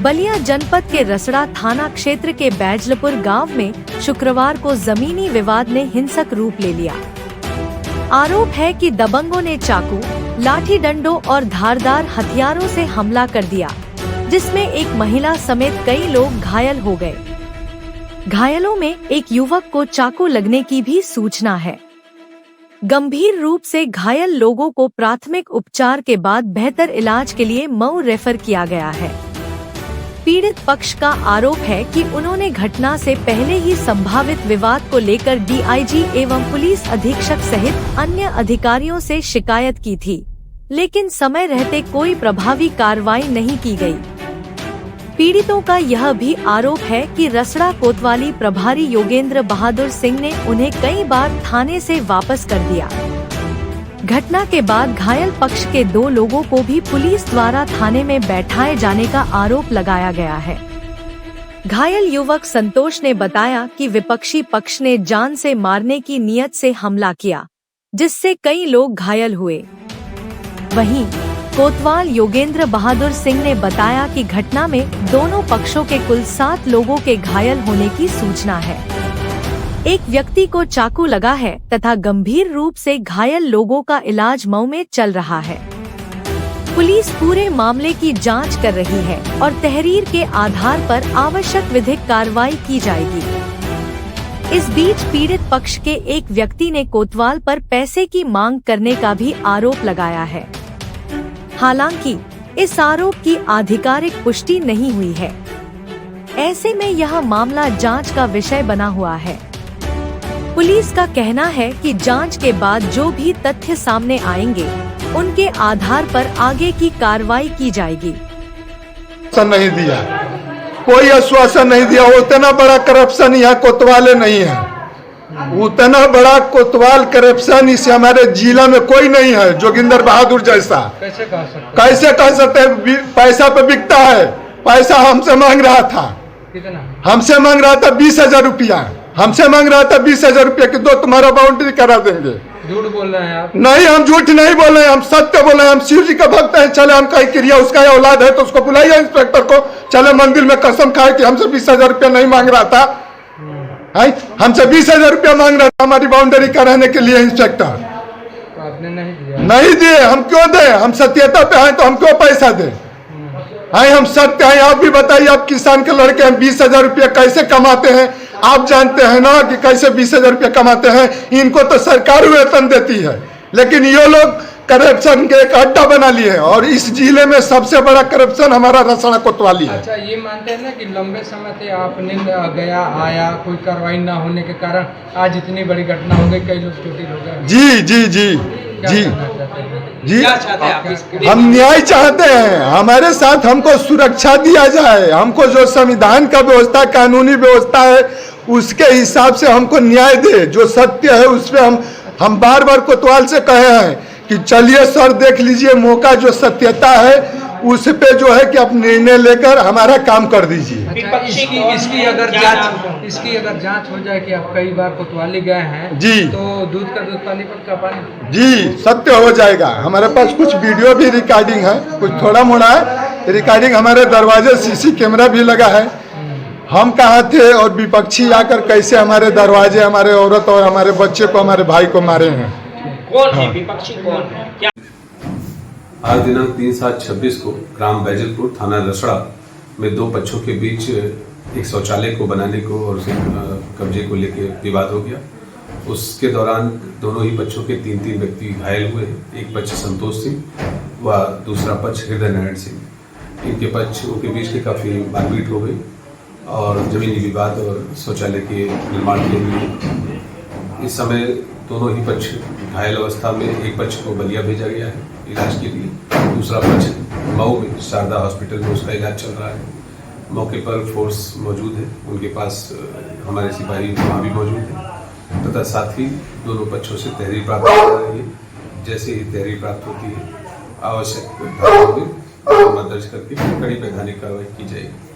बलिया जनपद के रसड़ा थाना क्षेत्र के बैजलपुर गांव में शुक्रवार को जमीनी विवाद ने हिंसक रूप ले लिया। आरोप है कि दबंगों ने चाकू, लाठी डंडों और धारदार हथियारों से हमला कर दिया, जिसमें एक महिला समेत कई लोग घायल हो गए। घायलों में एक युवक को चाकू लगने की भी सूचना है। गंभीर रूप से घायल लोगों को प्राथमिक उपचार के बाद बेहतर इलाज के लिए मऊ रेफर किया गया है। पीड़ित पक्ष का आरोप है कि उन्होंने घटना से पहले ही संभावित विवाद को लेकर डीआईजी एवं पुलिस अधीक्षक सहित अन्य अधिकारियों से शिकायत की थी, लेकिन समय रहते कोई प्रभावी कार्रवाई नहीं की गई। पीड़ितों का यह भी आरोप है कि रसड़ा कोतवाली प्रभारी योगेंद्र बहादुर सिंह ने उन्हें कई बार थाने से वापस कर दिया। घटना के बाद घायल पक्ष के 2 लोगों को भी पुलिस द्वारा थाने में बैठाए जाने का आरोप लगाया गया है। घायल युवक संतोष ने बताया कि विपक्षी पक्ष ने जान से मारने की नीयत से हमला किया, जिससे कई लोग घायल हुए। वहीं कोतवाल योगेंद्र बहादुर सिंह ने बताया कि घटना में दोनों पक्षों के कुल 7 लोगों के घायल होने की सूचना है। एक व्यक्ति को चाकू लगा है तथा गंभीर रूप से घायल लोगों का इलाज मऊ में चल रहा है। पुलिस पूरे मामले की जांच कर रही है और तहरीर के आधार पर आवश्यक विधिक कार्रवाई की जाएगी। इस बीच पीड़ित पक्ष के एक व्यक्ति ने कोतवाल पर पैसे की मांग करने का भी आरोप लगाया है। हालांकि इस आरोप की आधिकारिक पुष्टि नहीं हुई है। ऐसे में यह मामला जांच का विषय बना हुआ है। पुलिस का कहना है कि जांच के बाद जो भी तथ्य सामने आएंगे, उनके आधार पर आगे की कार्रवाई की जाएगी। नहीं दिया, कोई आश्वासन नहीं दिया। उतना बड़ा करप्शन यहाँ कोतवाले नहीं है, उतना बड़ा कोतवाल करप्शन इस हमारे जिला में कोई नहीं है। जोगिंदर बहादुर जैसा कैसे कह सकते हैं? पैसा पे बिकता है। पैसा हमसे मांग रहा था, हमसे मांग रहा था 20,000 रुपया, हमसे मांग रहा था 20,000 रुपया कि दो तुम्हारा बाउंड्री करा देंगे। झूठ बोल रहे हैं आप? नहीं, हम झूठ नहीं बोल रहे हैं, हम सत्य बोल रहे हैं। हम शिव जी का भक्त हैं। चले हम कहीं क्रिया, उसका औलाद है तो उसको बुलाइए इंस्पेक्टर को। चले मंदिर में कसम खाए कि हमसे 20,000 रुपया नहीं मांग रहा था, हमसे 20,000 रुपया मांग रहा था हमारी बाउंड्री कराने के लिए इंस्पेक्टर। तो आपने नहीं दिया? नहीं दिए। हम क्यों दे? हम सत्यता पे हैं तो हम क्यों पैसा दे? हम सत्य हैं। आप भी बताइए, आप किसान के लड़के हैं, 20,000 रुपया कैसे कमाते हैं? आप जानते हैं ना कि कैसे 20,000 रुपया कमाते हैं। इनको तो सरकार वेतन देती है, लेकिन ये लोग करप्शन के एक अड्डा बना लिए हैं। और इस जिले में सबसे बड़ा करप्शन हमारा रसड़ा कोतवाली है। अच्छा, ये मानते हैं ना कि लंबे समय से आपने गया आया, कोई कार्रवाई ना होने के कारण आज इतनी बड़ी घटना हो गई, कई लोग चोटिल हो गए। जी जी जी जी जी, हम न्याय चाहते हैं। हमारे साथ हमको सुरक्षा दिया जाए। हमको जो संविधान का व्यवस्था, कानूनी व्यवस्था है, उसके हिसाब से हमको न्याय दे। जो सत्य है उस पर हम बार बार कोतवाल से कहे हैं कि चलिए सर, देख लीजिए मौका, जो सत्यता है उस पे जो है कि आप निर्णय लेकर हमारा काम कर दीजिए। अच्छा, इसकी अगर जांच हो जाए कि आप कई बार कोतवाली गए हैं जी, तो दूध का दूध पानी का पानी जी सत्य हो जाएगा। हमारे पास कुछ वीडियो भी रिकॉर्डिंग है, कुछ थोड़ा मोड़ा है रिकॉर्डिंग। हमारे दरवाजे सीसी कैमरा भी लगा है। हम कहाँ थे और विपक्षी आकर कैसे हमारे दरवाजे, हमारे औरत और हमारे बच्चे को, हमारे भाई को मारे हैं। कौन है विपक्षी, कौन है? क्या? आज दिनांक 3/7/26 को ग्राम बैजलपुर थाना रसड़ा में 2 पक्षों के बीच एक शौचालय को बनाने को और उसे कब्जे को लेकर विवाद हो गया। उसके दौरान दोनों ही पक्षों के 3 व्यक्ति घायल हुए हैं। एक पक्ष संतोष सिंह व दूसरा पक्ष हृदय नारायण सिंह। इनके पक्षों के बीच काफ़ी मारपीट हो गई और जमीनी विवाद और शौचालय के निर्माण के लिए इस समय दोनों ही पक्ष घायल अवस्था में। एक पक्ष को बलिया भेजा गया है इलाज के लिए, दूसरा पक्ष मऊ में शारदा हॉस्पिटल में उसका इलाज चल रहा है। मौके पर फोर्स मौजूद है, उनके पास हमारे सिपाही वहाँ भी मौजूद है तथा साथ ही दोनों पक्षों से तहरीर प्राप्त कर रही है। जैसे ही तहरीर प्राप्त होती है आवश्यक मामला दर्ज करके कड़ी वैधानिक कार्रवाई की जाएगी।